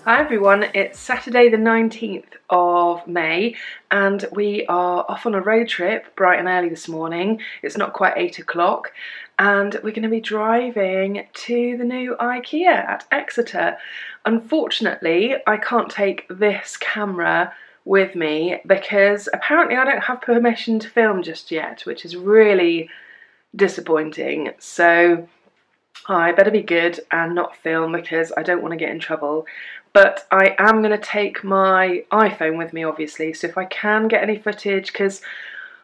Hi everyone, it's Saturday the 19th of May and we are off on a road trip bright and early this morning. It's not quite 8 o'clock and we're going to be driving to the new IKEA at Exeter. Unfortunately, I can't take this camera with me because apparently I don't have permission to film just yet, which is really disappointing. So I better be good and not film because I don't want to get in trouble. But I am going to take my iPhone with me, obviously, so if I can get any footage, because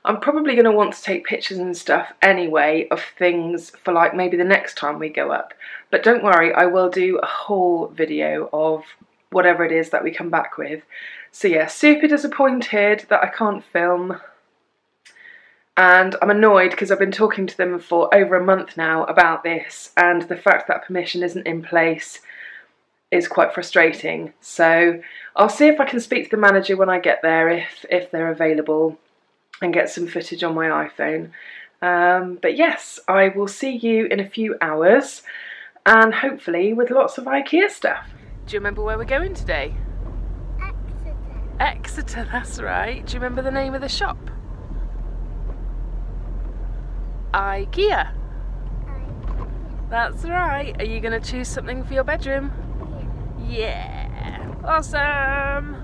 I'm probably going to want to take pictures and stuff anyway of things for like maybe the next time we go up. But don't worry, I will do a whole video of whatever it is that we come back with. So yeah, super disappointed that I can't film. And I'm annoyed because I've been talking to them for over a month now about this, and the fact that permission isn't in place is quite frustrating. So I'll see if I can speak to the manager when I get there, if they're available, and get some footage on my iPhone. But yes, I will see you in a few hours, and hopefully with lots of IKEA stuff. Do you remember where we're going today? Exeter. Exeter, that's right. Do you remember the name of the shop? IKEA. That's right. Are you going to choose something for your bedroom? Yeah. Awesome.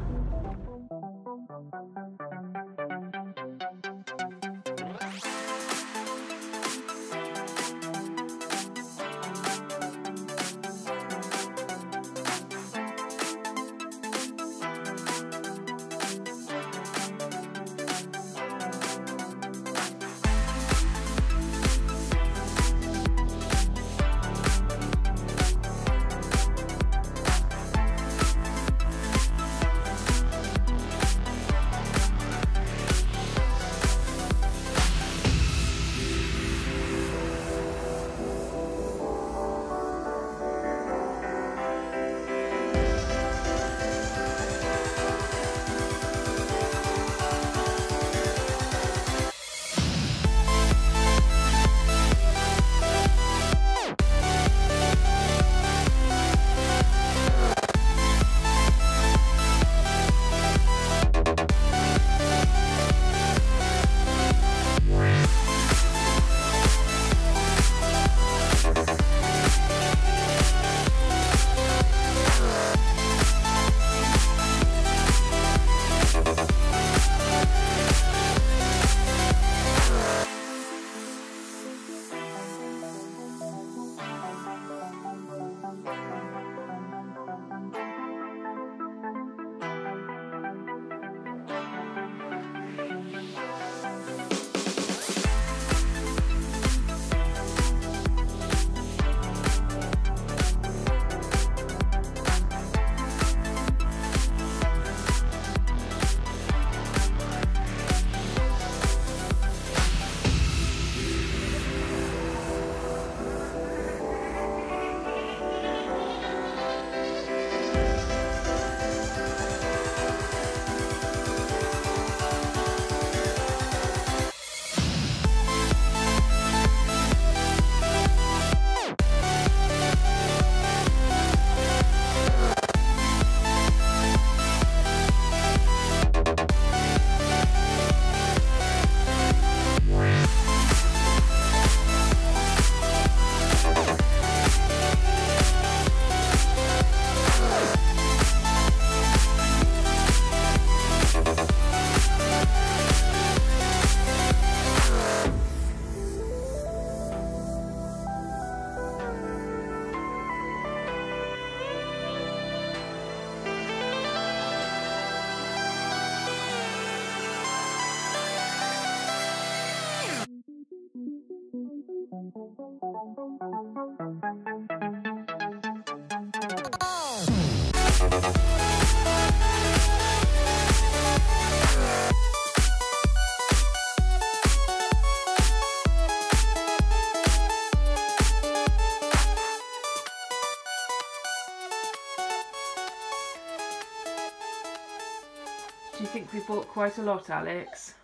Do you think we bought quite a lot, Alex?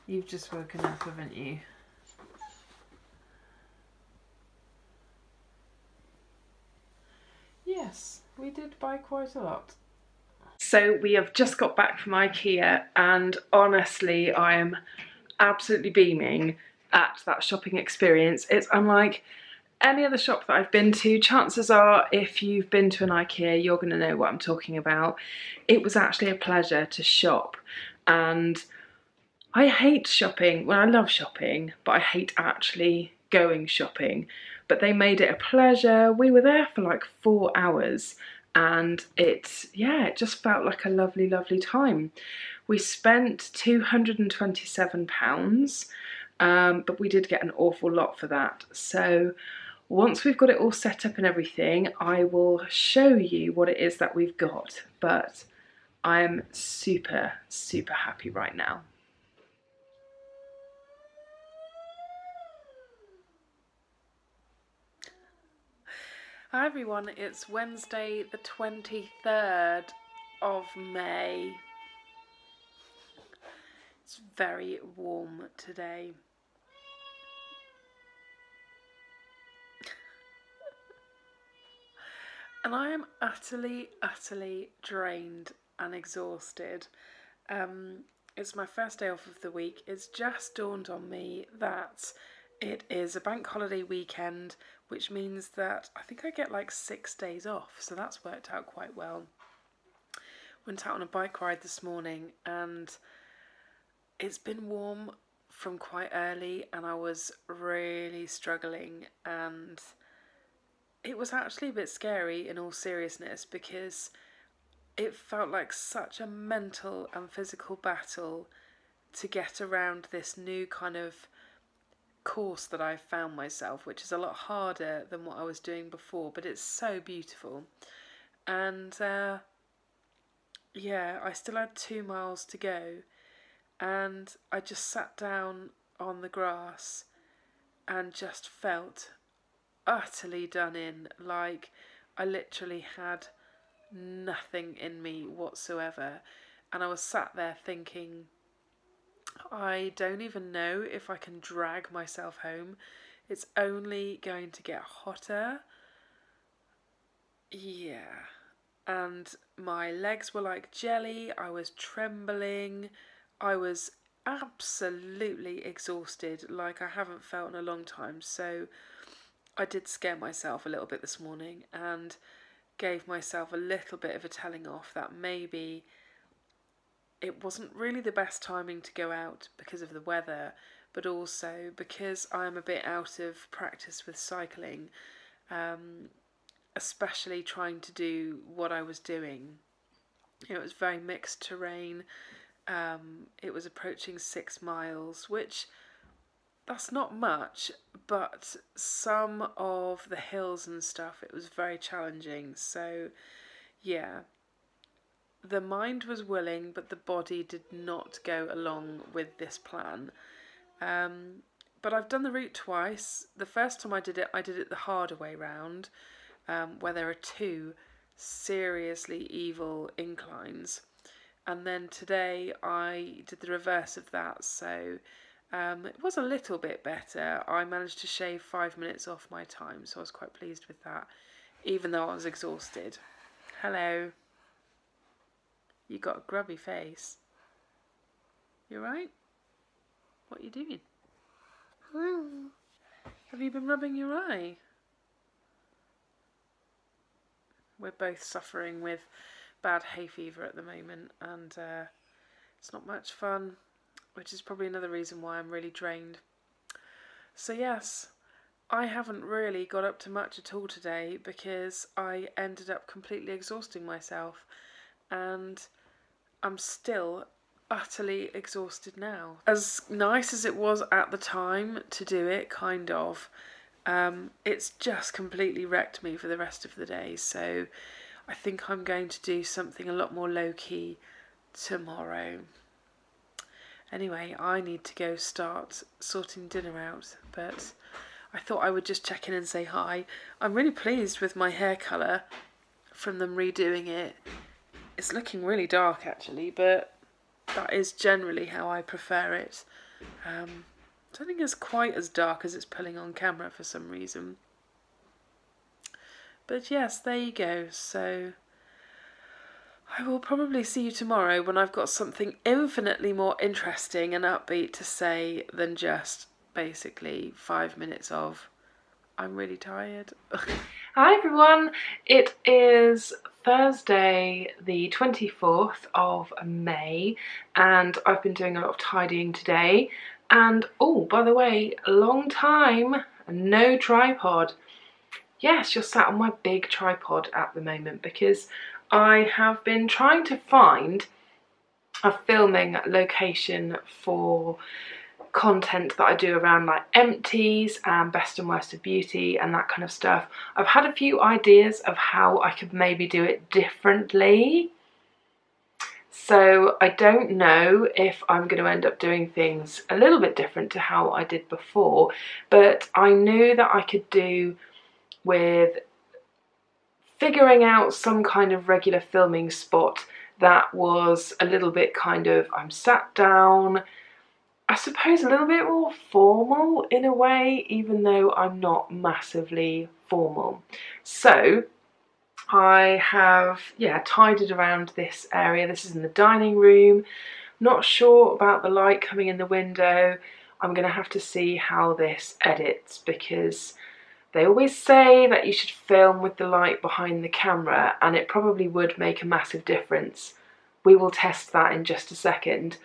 You've just woken up, haven't you? yes, we did buy quite a lot. So we have just got back from IKEA, and honestly I am absolutely beaming at that shopping experience. It's unlike any other shop that I've been to. Chances are if you've been to an IKEA you're going to know what I'm talking about. It was actually a pleasure to shop, and I hate shopping. Well, I love shopping, but I hate actually going shopping. But they made it a pleasure. We were there for like 4 hours, and it just felt like a lovely, lovely time. We spent £227, but we did get an awful lot for that. So once we've got it all set up and everything, I will show you what it is that we've got. But I am super, super happy right now. Hi everyone, it's Wednesday the 23rd of May. It's very warm today. And I am utterly, utterly drained and exhausted. It's my first day off of the week. It's just dawned on me that it is a bank holiday weekend, which means that I think I get like 6 days off, so that's worked out quite well. Went out on a bike ride this morning, and it's been warm from quite early, and I was really struggling, and it was actually a bit scary in all seriousness, because it felt like such a mental and physical battle to get around this new kind of course that I've found myself, which is a lot harder than what I was doing before, but it's so beautiful. And yeah, I still had 2 miles to go, and I just sat down on the grass and just felt utterly done in. Like I literally had nothing in me whatsoever, and I was sat there thinking, I don't even know if I can drag myself home. It's only going to get hotter. Yeah. And my legs were like jelly. I was trembling. I was absolutely exhausted, like I haven't felt in a long time. So I did scare myself a little bit this morning and gave myself a little bit of a telling off that maybe it wasn't really the best timing to go out because of the weather, but also because I'm a bit out of practice with cycling, especially trying to do what I was doing. It was very mixed terrain. It was approaching 6 miles, which that's not much, but some of the hills and stuff, it was very challenging. So yeah, the mind was willing, but the body did not go along with this plan. But I've done the route twice. The first time I did it the harder way round, where there are 2 seriously evil inclines. And then today I did the reverse of that, so it was a little bit better. I managed to shave 5 minutes off my time, so I was quite pleased with that, even though I was exhausted. Hello. You got a grubby face. You right? What are you doing? Have you been rubbing your eye? We're both suffering with bad hay fever at the moment, and it's not much fun, which is probably another reason why I'm really drained. So yes, I haven't really got up to much at all today because I ended up completely exhausting myself, and I'm still utterly exhausted now. As nice as it was at the time to do it, kind of, it's just completely wrecked me for the rest of the day. So I think I'm going to do something a lot more low-key tomorrow. Anyway, I need to go start sorting dinner out, but I thought I would just check in and say hi. I'm really pleased with my hair colour from them redoing it. It's looking really dark actually, but that is generally how I prefer it. I don't think it's quite as dark as it's pulling on camera for some reason. But yes, there you go. So I will probably see you tomorrow when I've got something infinitely more interesting and upbeat to say than just basically 5 minutes of I'm really tired. Hi everyone, it is Thursday the 24th of May and I've been doing a lot of tidying today, and oh, by the way, a long time, no tripod. Yes, you're sat on my big tripod at the moment because I have been trying to find a filming location for content that I do around like empties and best and worst of beauty and that kind of stuff. I've had a few ideas of how I could maybe do it differently. So I don't know if I'm going to end up doing things a little bit different to how I did before, but I knew that I could do with figuring out some kind of regular filming spot that was a little bit kind of, I'm sat down, I suppose a little bit more formal in a way, even though I'm not massively formal. So I have, tidied around this area. This is in the dining room. Not sure about the light coming in the window. I'm going to have to see how this edits, because they always say that you should film with the light behind the camera, and it probably would make a massive difference. We will test that in just a second.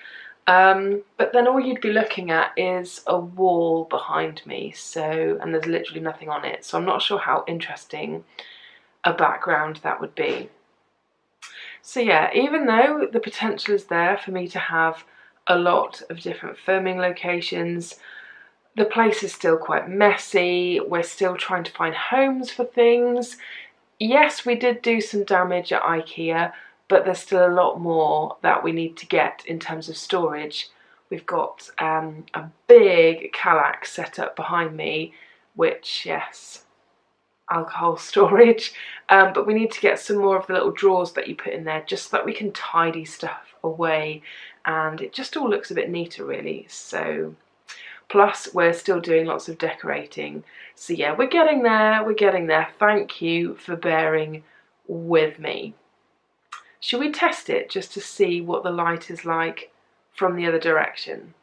But then all you'd be looking at is a wall behind me, and there's literally nothing on it, so I'm not sure how interesting a background that would be. So yeah, even though the potential is there for me to have a lot of different filming locations, the place is still quite messy. We're still trying to find homes for things. Yes, we did do some damage at IKEA, but there's still a lot more that we need to get in terms of storage. We've got a big Kallax set up behind me, which, yes, alcohol storage, but we need to get some more of the little drawers that you put in there just so that we can tidy stuff away, and it just all looks a bit neater really. So plus we're still doing lots of decorating, so yeah, we're getting there. Thank you for bearing with me. Should we test it just to see what the light is like from the other direction?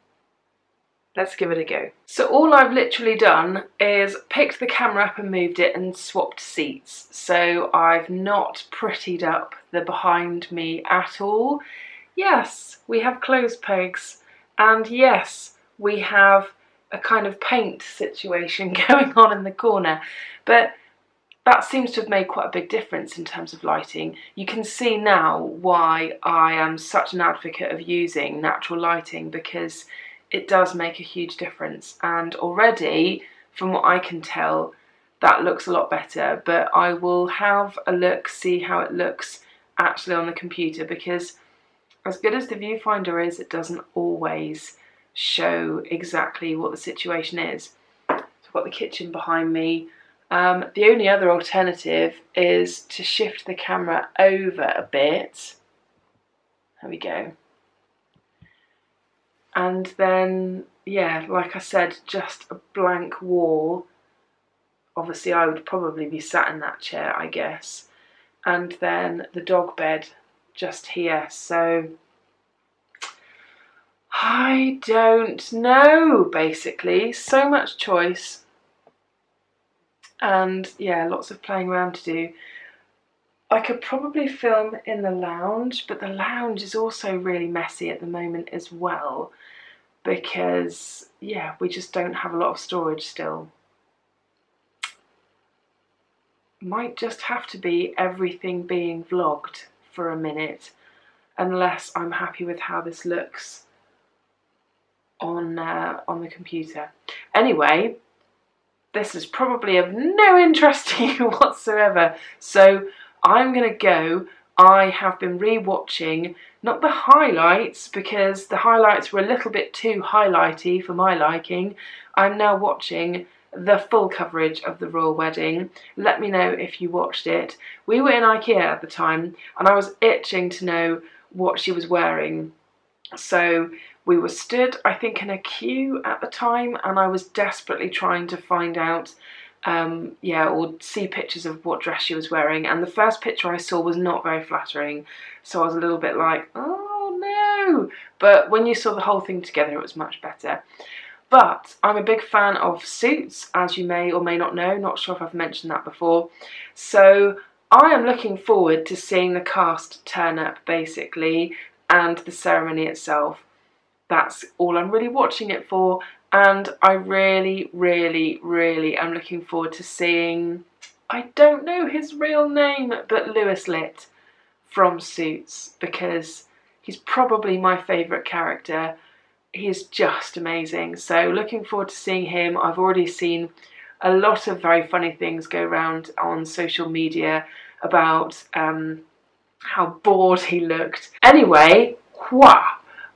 Let's give it a go. So all I've literally done is picked the camera up and moved it and swapped seats. So I've not prettied up the behind me at all. Yes, we have clothes pegs, and yes, we have a kind of paint situation going on in the corner, but that seems to have made quite a big difference in terms of lighting. You can see now why I am such an advocate of using natural lighting, because it does make a huge difference, and already from what I can tell that looks a lot better, but I will have a look, see how it looks actually on the computer, because as good as the viewfinder is, it doesn't always show exactly what the situation is. So I've got the kitchen behind me. The only other alternative is to shift the camera over a bit. There we go. And then, yeah, like I said, just a blank wall. Obviously I would probably be sat in that chair, I guess. And then the dog bed just here. So I don't know, basically. So much choice. And yeah, lots of playing around to do. I could probably film in the lounge, but the lounge is also really messy at the moment as well, because yeah, we just don't have a lot of storage still. Might just have to be everything being vlogged for a minute, unless I'm happy with how this looks on the computer. Anyway, this is probably of no interest to you whatsoever, so I'm gonna go. I have been re-watching, not the highlights, because the highlights were a little bit too highlighty for my liking. I'm now watching the full coverage of the royal wedding. Let me know if you watched it. We were in IKEA at the time, and I was itching to know what she was wearing. So we were stood, I think, in a queue at the time, and I was desperately trying to find out yeah, or see pictures of what dress she was wearing, and the first picture I saw was not very flattering, so I was a little bit like, oh no, but when you saw the whole thing together it was much better. But I'm a big fan of Suits, as you may or may not know, not sure if I've mentioned that before, so I am looking forward to seeing the cast turn up basically, and the ceremony itself. That's all I'm really watching it for. And I really, really, really am looking forward to seeing, I don't know his real name, but Louis Litt from Suits, because he's probably my favourite character. He is just amazing. So looking forward to seeing him. I've already seen a lot of very funny things go around on social media about how bored he looked. Anyway,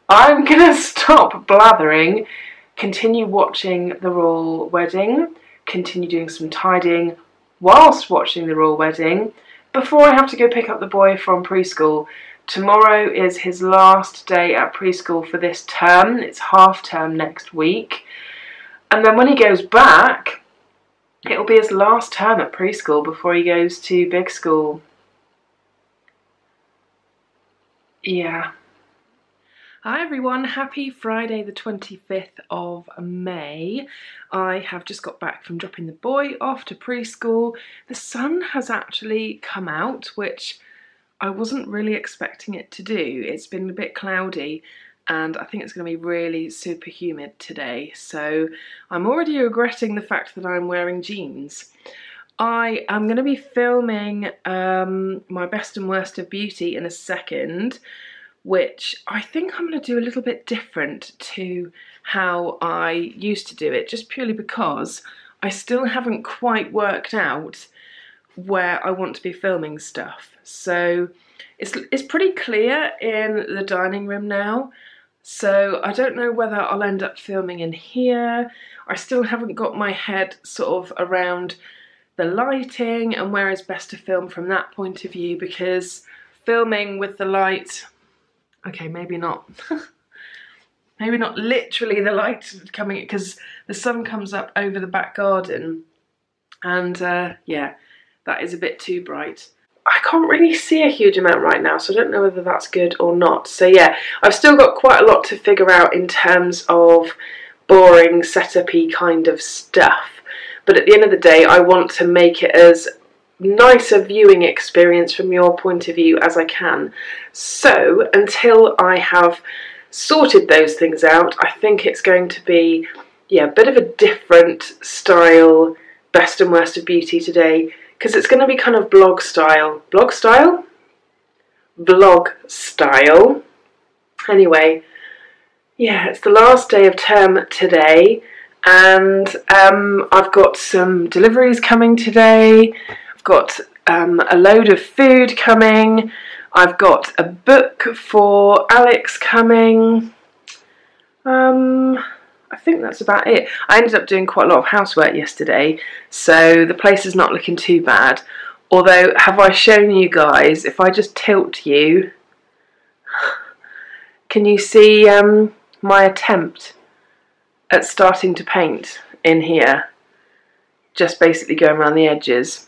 I'm gonna stop blathering, continue watching the royal wedding, continue doing some tidying whilst watching the royal wedding, before I have to go pick up the boy from preschool. Tomorrow is his last day at preschool for this term. It's half term next week. And then when he goes back, it'll be his last term at preschool before he goes to big school. Yeah. Hi everyone, happy Friday the 25th of May. I have just got back from dropping the boy off to preschool. The sun has actually come out, which I wasn't really expecting it to do. It's been a bit cloudy and I think it's going to be really super humid today, so I'm already regretting the fact that I'm wearing jeans. I am going to be filming my best and worst of beauty in a second, which I think I'm going to do a little bit different to how I used to do it, just purely because I still haven't quite worked out where I want to be filming stuff. So it's pretty clear in the dining room now, so I don't know whether I'll end up filming in here. I still haven't got my head sort of around the lighting and where is best to film from that point of view, because filming with the light, okay, maybe not. Maybe not literally the light coming, because the sun comes up over the back garden, and yeah, that is a bit too bright. I can't really see a huge amount right now, so I don't know whether that's good or not. So yeah, I've still got quite a lot to figure out in terms of boring setup-y kind of stuff. But at the end of the day, I want to make it as nice a viewing experience from your point of view as I can. So until I have sorted those things out, I think it's going to be, yeah, a bit of a different style best and worst of beauty today, because it's going to be kind of vlog style. Vlog style. Anyway, yeah, it's the last day of term today, and I've got some deliveries coming today. I've got a load of food coming. I've got a book for Alex coming. I think that's about it. I ended up doing quite a lot of housework yesterday, so the place is not looking too bad. Although, have I shown you guys, if I just tilt you, can you see my attempt at starting to paint in here? Just basically going around the edges.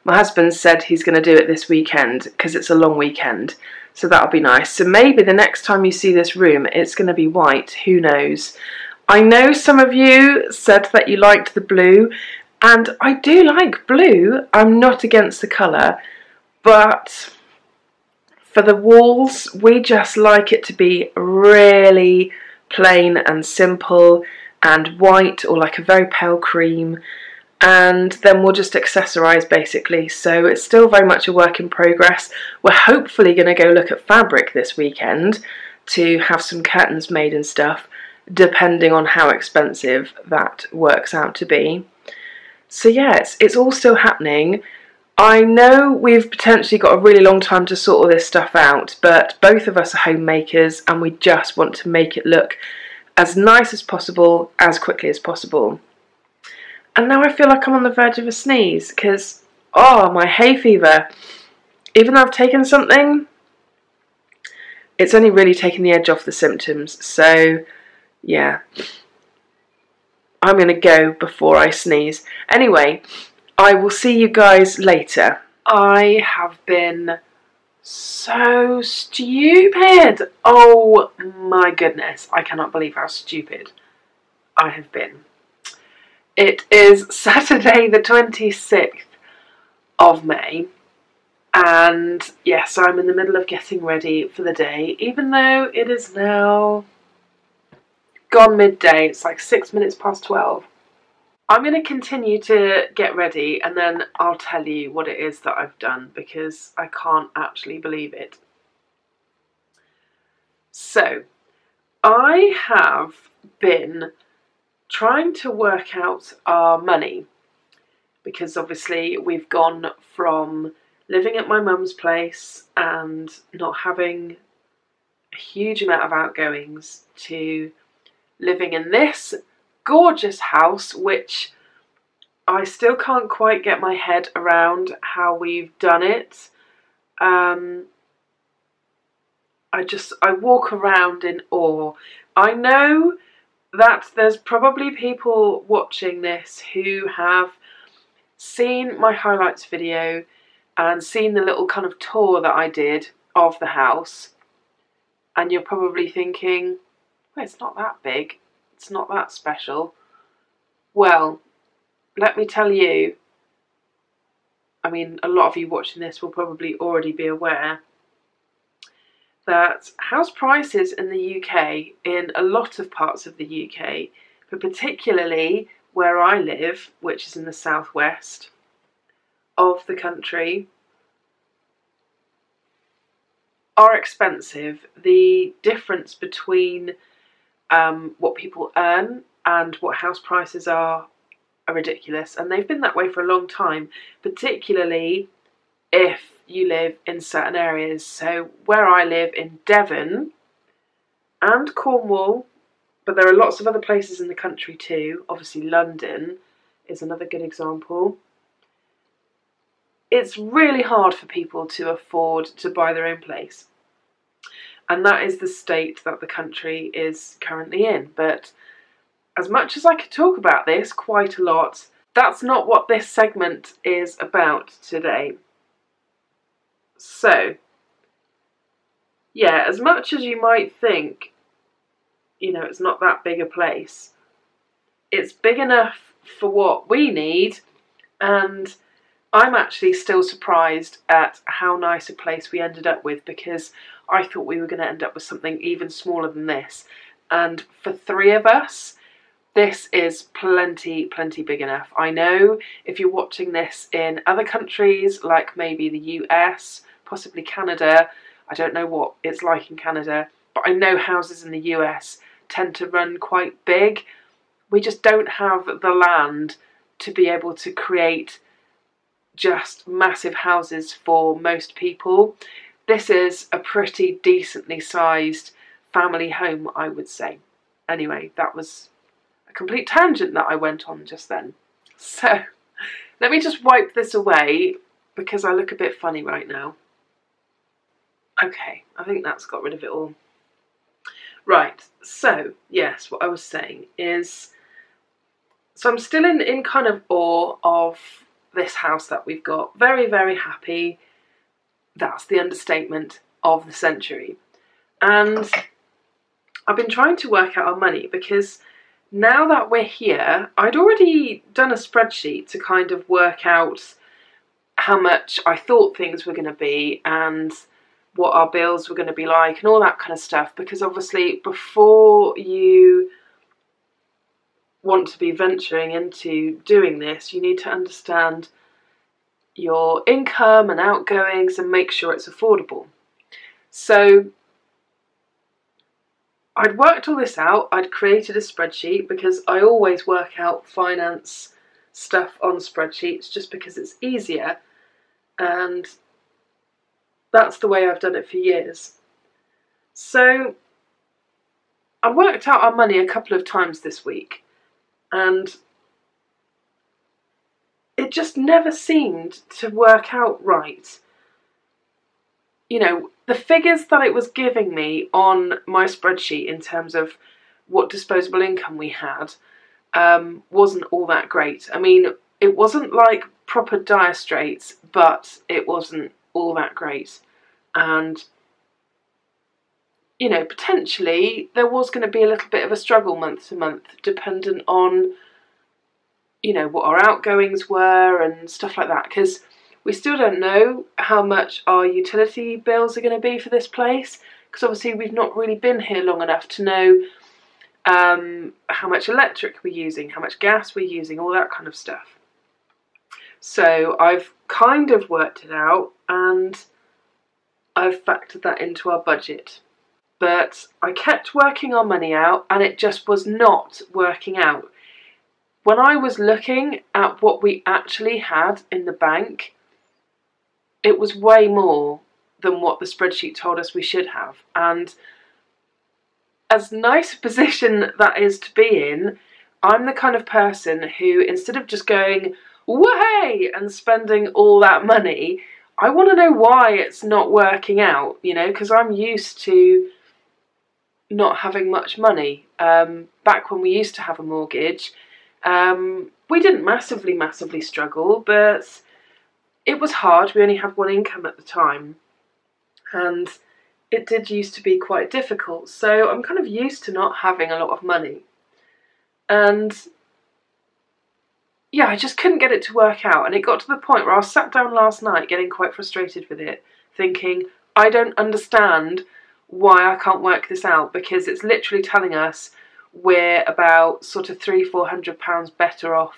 My husband said he's going to do it this weekend because it's a long weekend, so that'll be nice. So maybe the next time you see this room, it's going to be white, who knows. I know some of you said that you liked the blue, and I do like blue. I'm not against the colour, but for the walls, we just like it to be really plain and simple and white, or like a very pale cream, and then we'll just accessorise basically. So it's still very much a work in progress. We're hopefully going to go look at fabric this weekend to have some curtains made and stuff, depending on how expensive that works out to be. So yeah, it's all still happening. I know we've potentially got a really long time to sort all this stuff out, but both of us are homemakers and we just want to make it look as nice as possible, as quickly as possible. And now I feel like I'm on the verge of a sneeze, because, oh, my hay fever. Even though I've taken something, it's only really taken the edge off the symptoms. So, yeah. I'm going to go before I sneeze. Anyway, I will see you guys later. I have been so stupid. Oh my goodness. I cannot believe how stupid I have been. It is Saturday the 26th of May. And yes, I'm in the middle of getting ready for the day, even though it is now gone midday. It's like 6 minutes past 12. I'm going to continue to get ready and then I'll tell you what it is that I've done, because I can't actually believe it. So, I have been trying to work out our money, because obviously we've gone from living at my mum's place and not having a huge amount of outgoings to living in this gorgeous house, which I still can't quite get my head around how we've done it. I walk around in awe. I know that there's probably people watching this who have seen my highlights video and seen the little kind of tour that I did of the house, and you're probably thinking, well, it's not that big, it's not that special. Well, let me tell you, I mean, a lot of you watching this will probably already be aware that house prices in the UK, in a lot of parts of the UK, but particularly where I live, which is in the southwest of the country, are expensive. The difference between what people earn and what house prices are ridiculous, and they've been that way for a long time, particularly if you live in certain areas. So where I live in Devon and Cornwall, but there are lots of other places in the country too, obviously London is another good example. It's really hard for people to afford to buy their own place. And that is the state that the country is currently in. But as much as I could talk about this quite a lot, that's not what this segment is about today. So, yeah, as much as you might think, you know, it's not that big a place, it's big enough for what we need, and I'm actually still surprised at how nice a place we ended up with, because I thought we were going to end up with something even smaller than this. And for 3 of us, this is plenty big enough. I know if you're watching this in other countries, like maybe the US, possibly Canada, I don't know what it's like in Canada, but I know houses in the US tend to run quite big. We just don't have the land to be able to create just massive houses for most people. This is a pretty decently sized family home, I would say. Anyway, that was a complete tangent that I went on just then. So, let me just wipe this away because I look a bit funny right now. Okay, I think that's got rid of it all. Right, so, yes, what I was saying is, so I'm still in kind of awe of this house that we've got. Very happy. That's the understatement of the century. And I've been trying to work out our money, because now that we're here, I'd already done a spreadsheet to kind of work out how much I thought things were going to be and what our bills were going to be like and all that kind of stuff, because obviously before you want to be venturing into doing this, you need to understand your income and outgoings and make sure it's affordable. So I'd worked all this out. I'd created a spreadsheet, because I always work out finance stuff on spreadsheets just because it's easier, and that's the way I've done it for years. So I worked out our money a couple of times this week, and it just never seemed to work out right. You know, the figures that it was giving me on my spreadsheet in terms of what disposable income we had, wasn't all that great. I mean, it wasn't like proper dire straits, but it wasn't all that great. And, you know, potentially there was going to be a little bit of a struggle month to month, dependent on, you know, what our outgoings were and stuff like that, because we still don't know how much our utility bills are going to be for this place, because obviously we've not really been here long enough to know how much electric we're using, how much gas we're using, all that kind of stuff. So I've kind of worked it out and I've factored that into our budget. But I kept working our money out and it just was not working out. When I was looking at what we actually had in the bank, it was way more than what the spreadsheet told us we should have. And as nice a position that is to be in, I'm the kind of person who, instead of just going, "Wahey!" and spending all that money, I want to know why it's not working out, you know, because I'm used to not having much money. Back when we used to have a mortgage, we didn't massively struggle, but it was hard. We only had one income at the time, and it did used to be quite difficult. So I'm kind of used to not having a lot of money. And yeah, I just couldn't get it to work out. And it got to the point where I was sat down last night getting quite frustrated with it, thinking, I don't understand why I can't work this out, because it's literally telling us we're about sort of £300–400 better off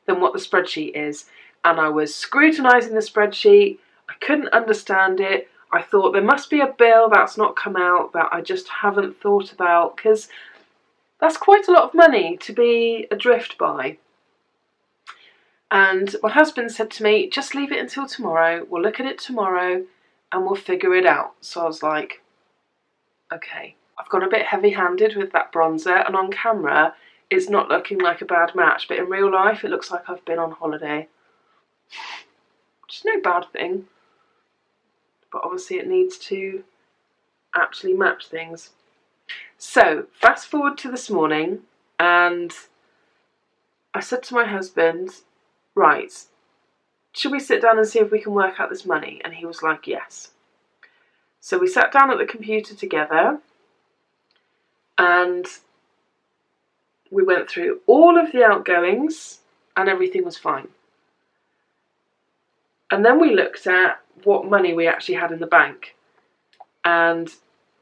than what the spreadsheet is. And I was scrutinising the spreadsheet, I couldn't understand it. I thought there must be a bill that's not come out that I just haven't thought about, because that's quite a lot of money to be adrift by. And my husband said to me, just leave it until tomorrow, we'll look at it tomorrow and we'll figure it out. So I was like, okay. I've gone a bit heavy-handed with that bronzer, and on camera it's not looking like a bad match, but in real life it looks like I've been on holiday. Which is no bad thing, but obviously it needs to actually match things. So fast forward to this morning, and I said to my husband, right, should we sit down and see if we can work out this money? And he was like, yes. So we sat down at the computer together and we went through all of the outgoings and everything was fine. And then we looked at what money we actually had in the bank and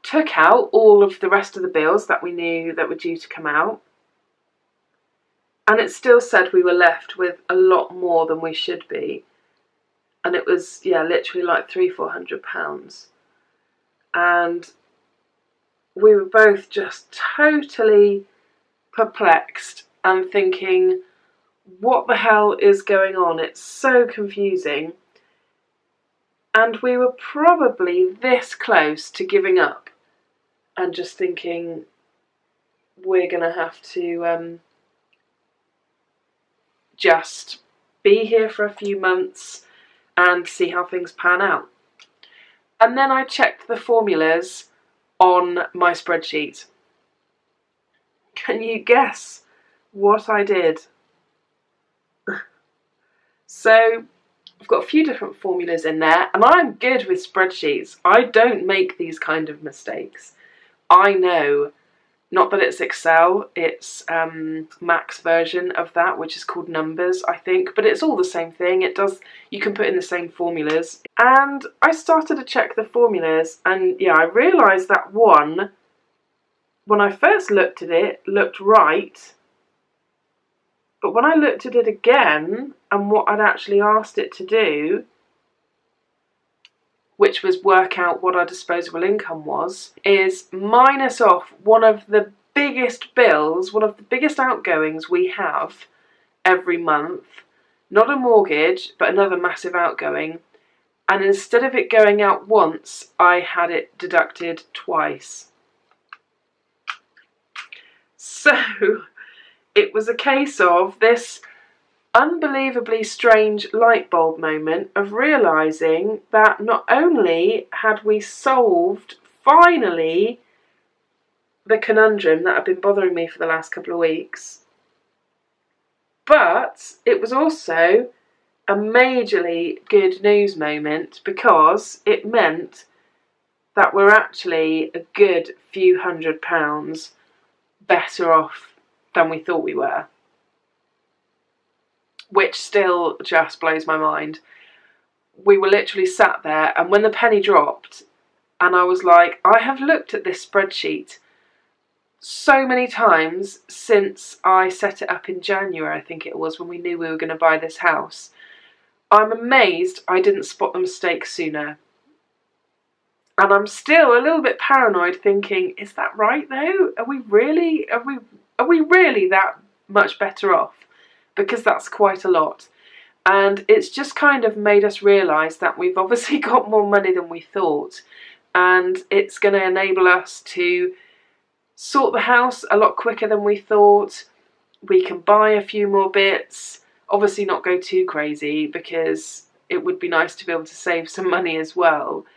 took out all of the rest of the bills that we knew that were due to come out. And it still said we were left with a lot more than we should be. And it was, yeah, literally like £300–400. And we were both just totally perplexed and thinking, what the hell is going on? It's so confusing. And we were probably this close to giving up and just thinking, we're going to have to just be here for a few months and see how things pan out. And then I checked the formulas on my spreadsheet. Can you guess what I did? So I've got a few different formulas in there, and I'm good with spreadsheets. I don't make these kind of mistakes. I know, not that it's Excel, it's Mac's version of that, which is called Numbers, I think, but it's all the same thing. It does, you can put in the same formulas. And I started to check the formulas, and yeah, I realised that one, when I first looked at it, looked right, but when I looked at it again, and what I'd actually asked it to do, which was work out what our disposable income was, is minus off one of the biggest bills, one of the biggest outgoings we have every month. Not a mortgage, but another massive outgoing. And instead of it going out once, I had it deducted twice. So it was a case of this unbelievably strange light bulb moment of realising that not only had we solved, finally, the conundrum that had been bothering me for the last couple of weeks, But it was also a majorly good news moment because it meant that we're actually a good few £100 better off than we thought we were, which still just blows my mind. We were literally sat there, and when the penny dropped, and I was like, I have looked at this spreadsheet so many times since I set it up in January, I think it was, when we knew we were going to buy this house. I'm amazed I didn't spot the mistake sooner. And I'm still a little bit paranoid, thinking, is that right though? Are we really that much better off? Because that's quite a lot. And it's just kind of made us realise that we've obviously got more money than we thought. And it's going to enable us to sort the house a lot quicker than we thought. We can buy a few more bits. Obviously not go too crazy, because it would be nice to be able to save some money as well.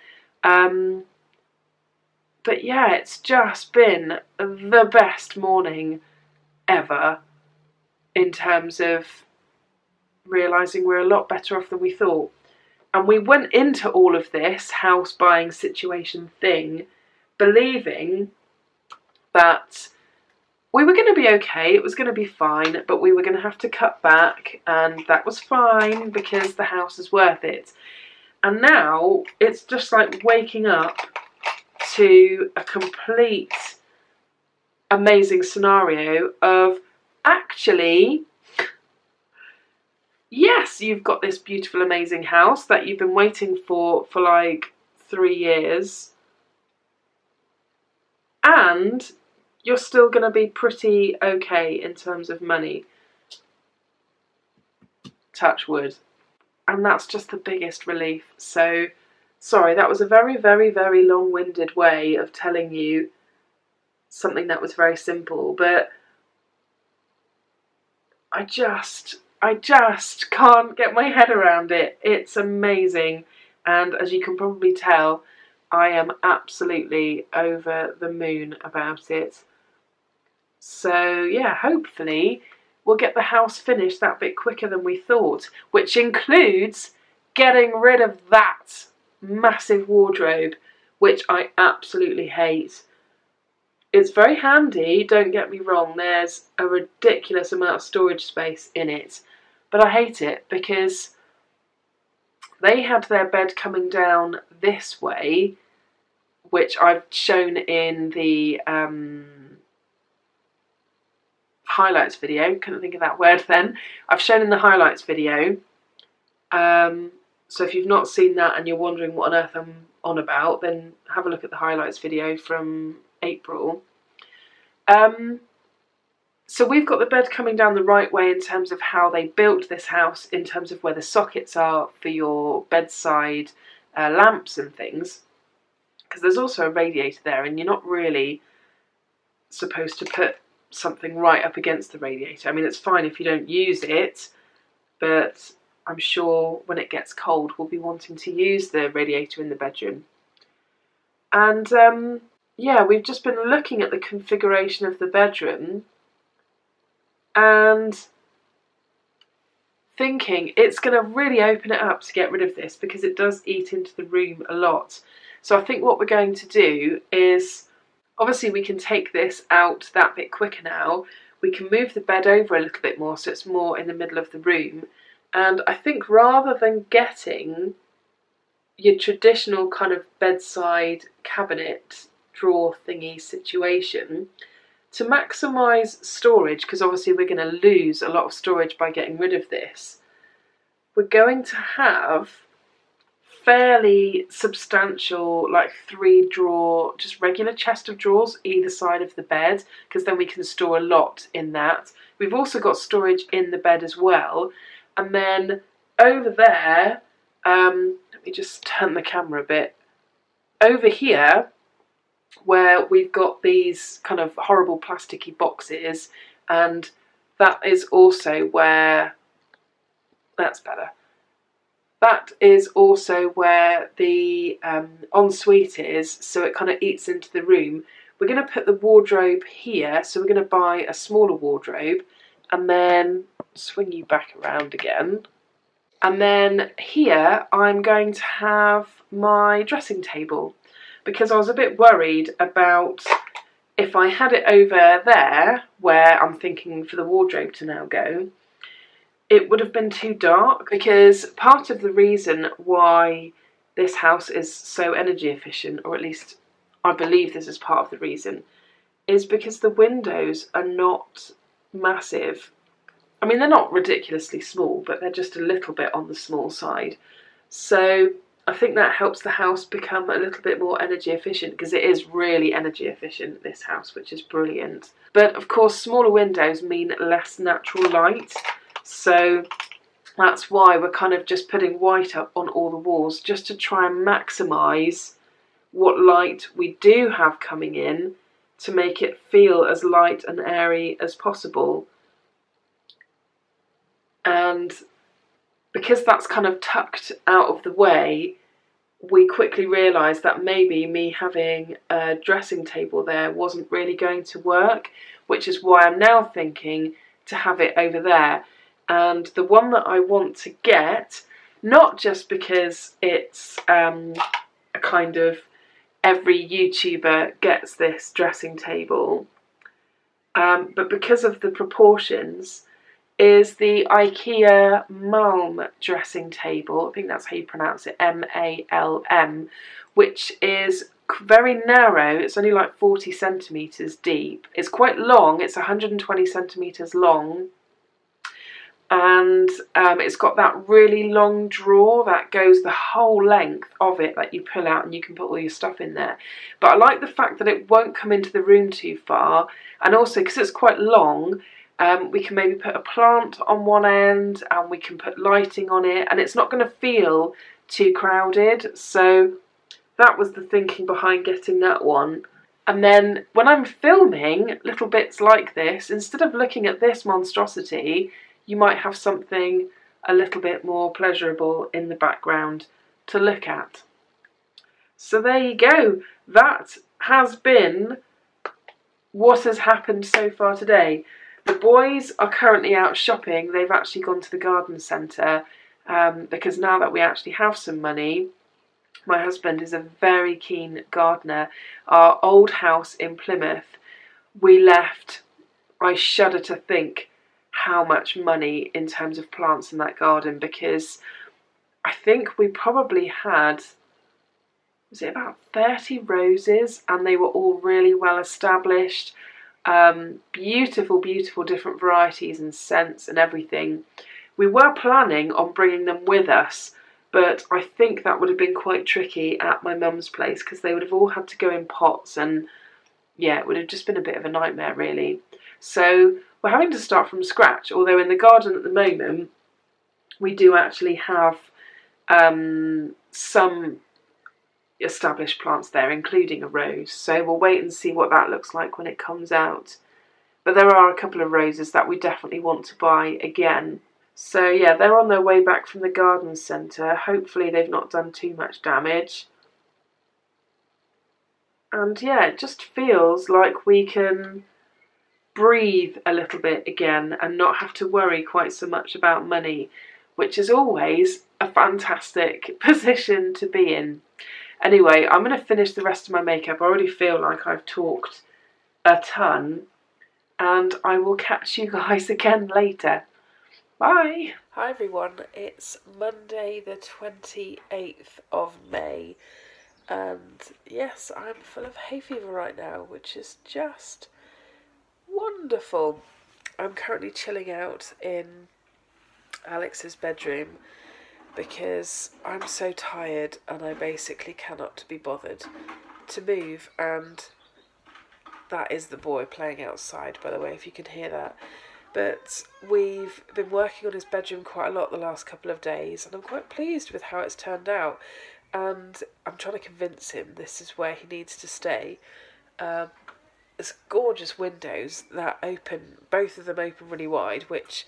But yeah, it's just been the best morning ever in terms of realising we're a lot better off than we thought. And we went into all of this house buying situation thing believing that we were going to be okay, it was going to be fine, but we were going to have to cut back, and that was fine because the house is worth it. And now it's just like waking up to a complete amazing scenario of, actually, yes, you've got this beautiful amazing house that you've been waiting for like 3 years, and you're still going to be pretty okay in terms of money. Touch wood. And that's just the biggest relief. So, sorry, that was a very, very, very long-winded way of telling you something that was very simple, but I just can't get my head around it. It's amazing, and as you can probably tell, I am absolutely over the moon about it. So yeah, hopefully we'll get the house finished that bit quicker than we thought, which includes getting rid of that massive wardrobe, which I absolutely hate. It's very handy, don't get me wrong, there's a ridiculous amount of storage space in it, but I hate it because they had their bed coming down this way, which I've shown in the highlights video. Couldn't think of that word then. I've shown in the highlights video. So if you've not seen that and you're wondering what on earth I'm on about, then have a look at the highlights video from April. So we've got the bed coming down the right way in terms of how they built this house, in terms of where the sockets are for your bedside lamps and things, because there's also a radiator there, and you're not really supposed to put something right up against the radiator. I mean, it's fine if you don't use it, but I'm sure when it gets cold we'll be wanting to use the radiator in the bedroom. And yeah, we've just been looking at the configuration of the bedroom and thinking it's going to really open it up to get rid of this, because it does eat into the room a lot. So I think what we're going to do is, obviously we can take this out that bit quicker now. We can move the bed over a little bit more so it's more in the middle of the room. And I think rather than getting your traditional kind of bedside cabinet drawer thingy situation, to maximise storage, because obviously we're going to lose a lot of storage by getting rid of this, we're going to have fairly substantial, like 3-drawer, just regular chest of drawers either side of the bed, because then we can store a lot in that. We've also got storage in the bed as well. And then over there, let me just turn the camera a bit, over here where we've got these kind of horrible plasticky boxes, and that is also where, that's better, that is also where the ensuite is, so it kind of eats into the room. We're going to put the wardrobe here, so we're going to buy a smaller wardrobe, and then swing you back around again. And then here I'm going to have my dressing table, because I was a bit worried about if I had it over there, where I'm thinking for the wardrobe to now go, it would have been too dark, because part of the reason why this house is so energy efficient, or at least I believe this is part of the reason, is because the windows are not massive. I mean, they're not ridiculously small, but they're just a little bit on the small side. So I think that helps the house become a little bit more energy efficient, because it is really energy efficient, this house, which is brilliant. But of course, smaller windows mean less natural light. So that's why we're kind of just putting white up on all the walls, just to try and maximise what light we do have coming in, to make it feel as light and airy as possible. And because that's kind of tucked out of the way, we quickly realised that maybe me having a dressing table there wasn't really going to work, which is why I'm now thinking to have it over there. And the one that I want to get, not just because it's a kind of every YouTuber gets this dressing table, but because of the proportions, is the IKEA Malm dressing table. I think that's how you pronounce it, M-A-L-M, which is very narrow. It's only like 40 centimetres deep. It's quite long, it's 120 centimetres long, and it's got that really long drawer that goes the whole length of it that you pull out, and you can put all your stuff in there. But I like the fact that it won't come into the room too far, and also because it's quite long, we can maybe put a plant on one end, and we can put lighting on it, and it's not going to feel too crowded. So that was the thinking behind getting that one. And then when I'm filming little bits like this, instead of looking at this monstrosity, you might have something a little bit more pleasurable in the background to look at. So there you go. That has been what has happened so far today. The boys are currently out shopping. They've actually gone to the garden centre because now that we actually have some money, my husband is a very keen gardener. Our old house in Plymouth, we left, I shudder to think how much money in terms of plants in that garden, because I think we probably had, was it about 30 roses, and they were all really well established. Beautiful, beautiful different varieties and scents and everything. We were planning on bringing them with us, but I think that would have been quite tricky at my mum's place, because they would have all had to go in pots, and yeah, it would have just been a bit of a nightmare really. So we're having to start from scratch, although in the garden at the moment we do actually have some established plants there, including a rose, so we'll wait and see what that looks like when it comes out. But there are a couple of roses that we definitely want to buy again. So yeah, they're on their way back from the garden centre. Hopefully they've not done too much damage. And yeah, it just feels like we can breathe a little bit again and not have to worry quite so much about money, which is always a fantastic position to be in. Anyway, I'm going to finish the rest of my makeup. I already feel like I've talked a ton, and I will catch you guys again later. Bye! Hi everyone, it's Monday the 28th of May, and yes, I'm full of hay fever right now, which is just wonderful. I'm currently chilling out in Alex's bedroom because I'm so tired and I basically cannot be bothered to move, and that is the boy playing outside, by the way, if you can hear that. But we've been working on his bedroom quite a lot the last couple of days, and I'm quite pleased with how it's turned out, and I'm trying to convince him this is where he needs to stay. It's gorgeous windows that open, both of them open really wide, which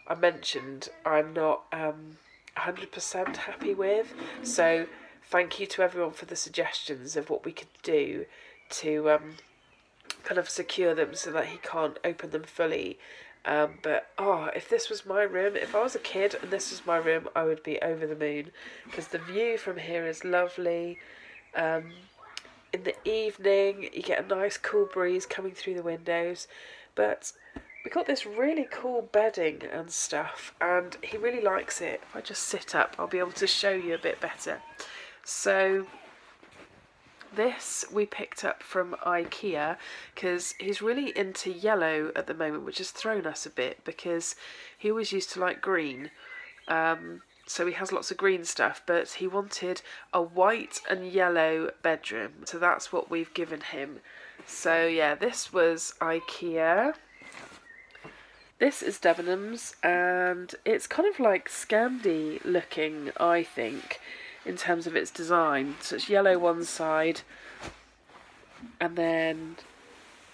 I mentioned I'm not 100% happy with, so thank you to everyone for the suggestions of what we could do to kind of secure them so that he can't open them fully. But oh, if this was my room, if I was a kid and this was my room, I would be over the moon, because the view from here is lovely. In the evening you get a nice cool breeze coming through the windows, but we got this really cool bedding and stuff, and he really likes it. If I just sit up, I'll be able to show you a bit better. So this we picked up from IKEA because he's really into yellow at the moment, which has thrown us a bit because he always used to like green. So he has lots of green stuff, but he wanted a white and yellow bedroom, so that's what we've given him. So yeah, this was IKEA. This is Debenhams, and it's kind of like Scandi looking, I think, in terms of its design. So it's yellow one side, and then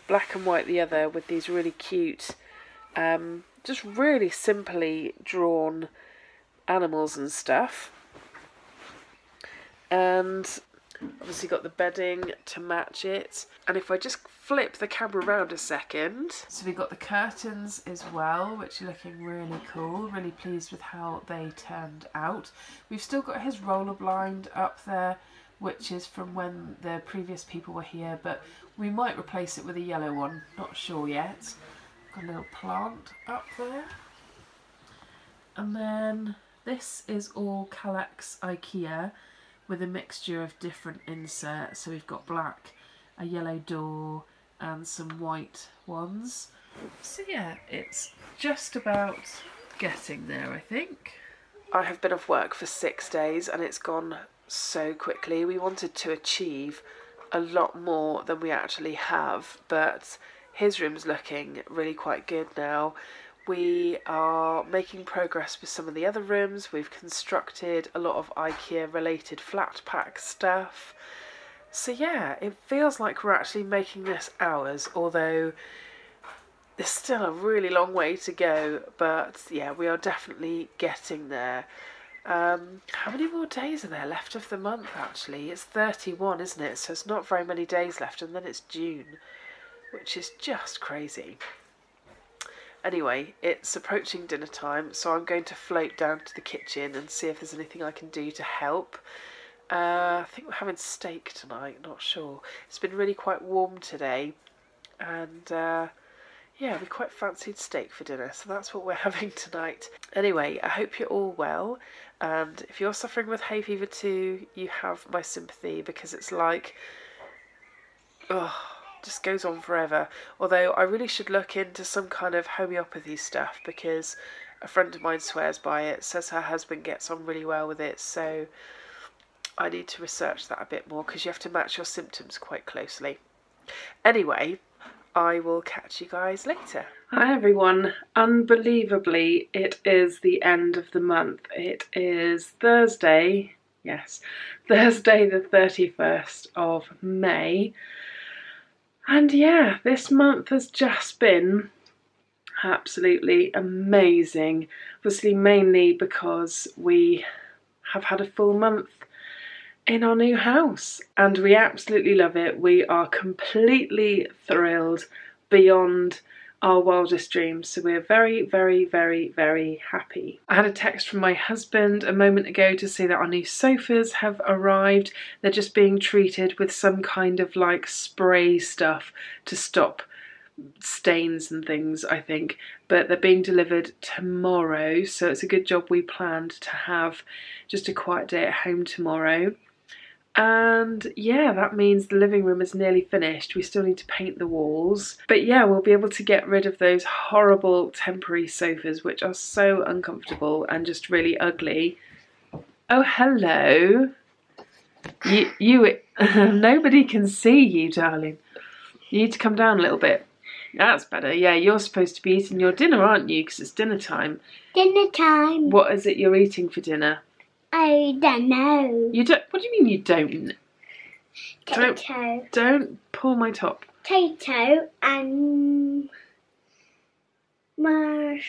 black and white the other, with these really cute, just really simply drawn animals and stuff. And obviously got the bedding to match it. And if I just flip the camera around a second, so we've got the curtains as well, which are looking really cool. Really pleased with how they turned out. We've still got his roller blind up there, which is from when the previous people were here, but we might replace it with a yellow one, not sure yet. Got a little plant up there. And then this is all Kallax IKEA with a mixture of different inserts. So we've got black, a yellow door and some white ones. So yeah, it's just about getting there, I think. I have been off work for 6 days and it's gone so quickly. We wanted to achieve a lot more than we actually have, but his room's looking really quite good now. We are making progress with some of the other rooms. We've constructed a lot of IKEA related flat pack stuff. So yeah, it feels like we're actually making this ours, although there's still a really long way to go, but yeah, we are definitely getting there. How many more days are there left of the month actually? It's 31, isn't it? So it's not very many days left, and then it's June, which is just crazy. Anyway, it's approaching dinner time, so I'm going to float down to the kitchen and see if there's anything I can do to help. I think we're having steak tonight, not sure. It's been really quite warm today, and yeah, we quite fancied steak for dinner, so that's what we're having tonight. Anyway, I hope you're all well, and if you're suffering with hay fever too, you have my sympathy, because it's like, ugh, just goes on forever. Although I really should look into some kind of homeopathy stuff, because a friend of mine swears by it, says her husband gets on really well with it, so I need to research that a bit more, because you have to match your symptoms quite closely. Anyway, I will catch you guys later. Hi everyone. Unbelievably, it is the end of the month. It is Thursday, yes, Thursday the 31st of May. And yeah, this month has just been absolutely amazing. Obviously mainly because we have had a full month in our new house and we absolutely love it. We are completely thrilled beyond our wildest dreams, so we're very, very, very, very happy. I had a text from my husband a moment ago to say that our new sofas have arrived. They're just being treated with some kind of like spray stuff to stop stains and things, I think, but they're being delivered tomorrow, so it's a good job we planned to have just a quiet day at home tomorrow. And yeah, that means the living room is nearly finished. We still need to paint the walls, but yeah, we'll be able to get rid of those horrible temporary sofas which are so uncomfortable and just really ugly. Oh, hello. You nobody can see you, darling. You need to come down a little bit. That's better. Yeah, you're supposed to be eating your dinner, aren't you? Because it's dinner time. Dinner time. What is it you're eating for dinner? I don't know. You don't? What do you mean you don't? Potato. Don't pull my top. Potato and mushroom.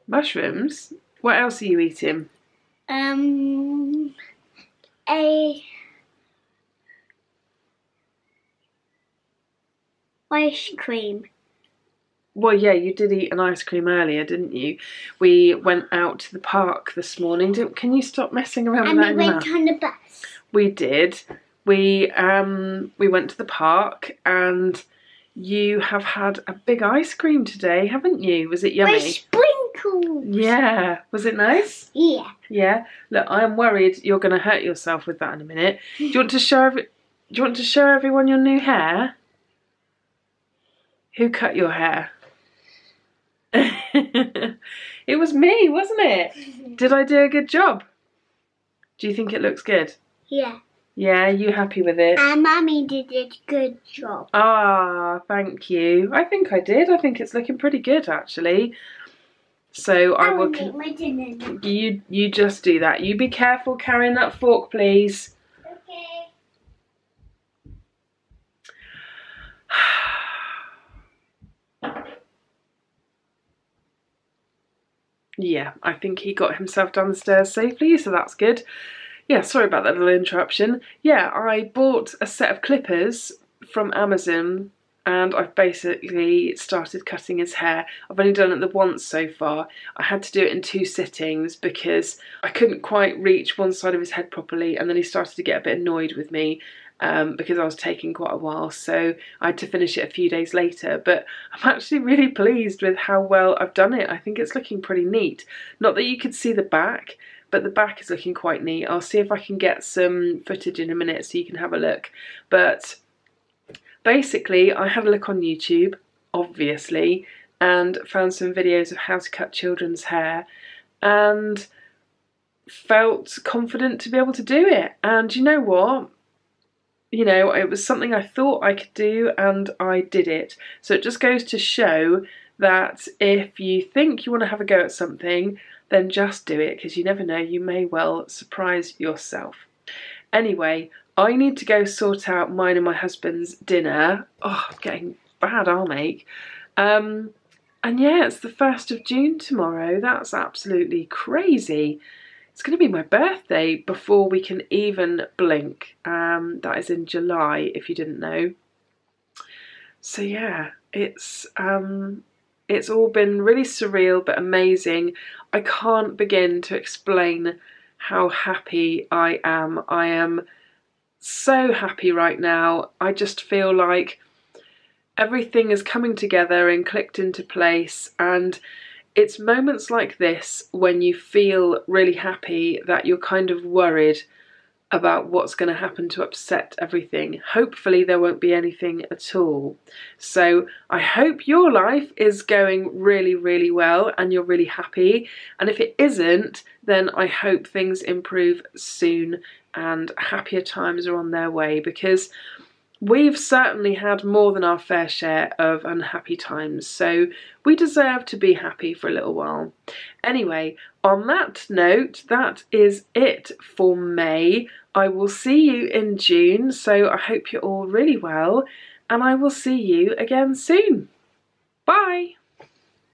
Mushrooms? What else are you eating? A ice cream. Well, yeah, you did eat an ice cream earlier, didn't you? We went out to the park this morning. Can you stop messing around with that? And we went on the bus. We did. We went to the park, and you have had a big ice cream today, haven't you? Was it yummy? With sprinkles. Yeah. Was it nice? Yeah. Yeah. Look, I am worried you're going to hurt yourself with that in a minute. Do you want to show everyone your new hair? Who cut your hair? It was me, wasn't it? Did I do a good job? Do you think it looks good? Yeah. Yeah, you happy with it? And Mummy did a good job. Ah, thank you. I think I did. I think it's looking pretty good, actually. So I will. My dinner. You just do that. You be careful carrying that fork, please. Okay. Yeah, I think he got himself down the stairs safely, so that's good. Yeah, sorry about that little interruption. Yeah, I bought a set of clippers from Amazon, and I've basically started cutting his hair. I've only done it the once so far. I had to do it in 2 sittings because I couldn't quite reach one side of his head properly, and then he started to get a bit annoyed with me because I was taking quite a while, so I had to finish it a few days later. But I'm actually really pleased with how well I've done it. I think it's looking pretty neat. Not that you could see the back, but the back is looking quite neat. I'll see if I can get some footage in a minute so you can have a look. But basically, I had a look on YouTube, obviously, and found some videos of how to cut children's hair, and felt confident to be able to do it. And you know what? You know, it was something I thought I could do, and I did it. So it just goes to show that if you think you want to have a go at something, then just do it, because you never know, you may well surprise yourself. Anyway, I need to go sort out mine and my husband's dinner. Oh, I'm getting bad arm ache. And yeah, it's the 1st of June tomorrow. That's absolutely crazy. It's going to be my birthday before we can even blink. That is in July, if you didn't know. So yeah, it's all been really surreal but amazing. I can't begin to explain how happy I am. I am so happy right now. I just feel like everything is coming together and clicked into place, and it's moments like this when you feel really happy that you're kind of worried about what's going to happen to upset everything. Hopefully there won't be anything at all. So I hope your life is going really, really well and you're really happy. And if it isn't, then I hope things improve soon and happier times are on their way, because we've certainly had more than our fair share of unhappy times, so we deserve to be happy for a little while. Anyway, on that note, that is it for May. I will see you in June, so I hope you're all really well, and I will see you again soon. Bye!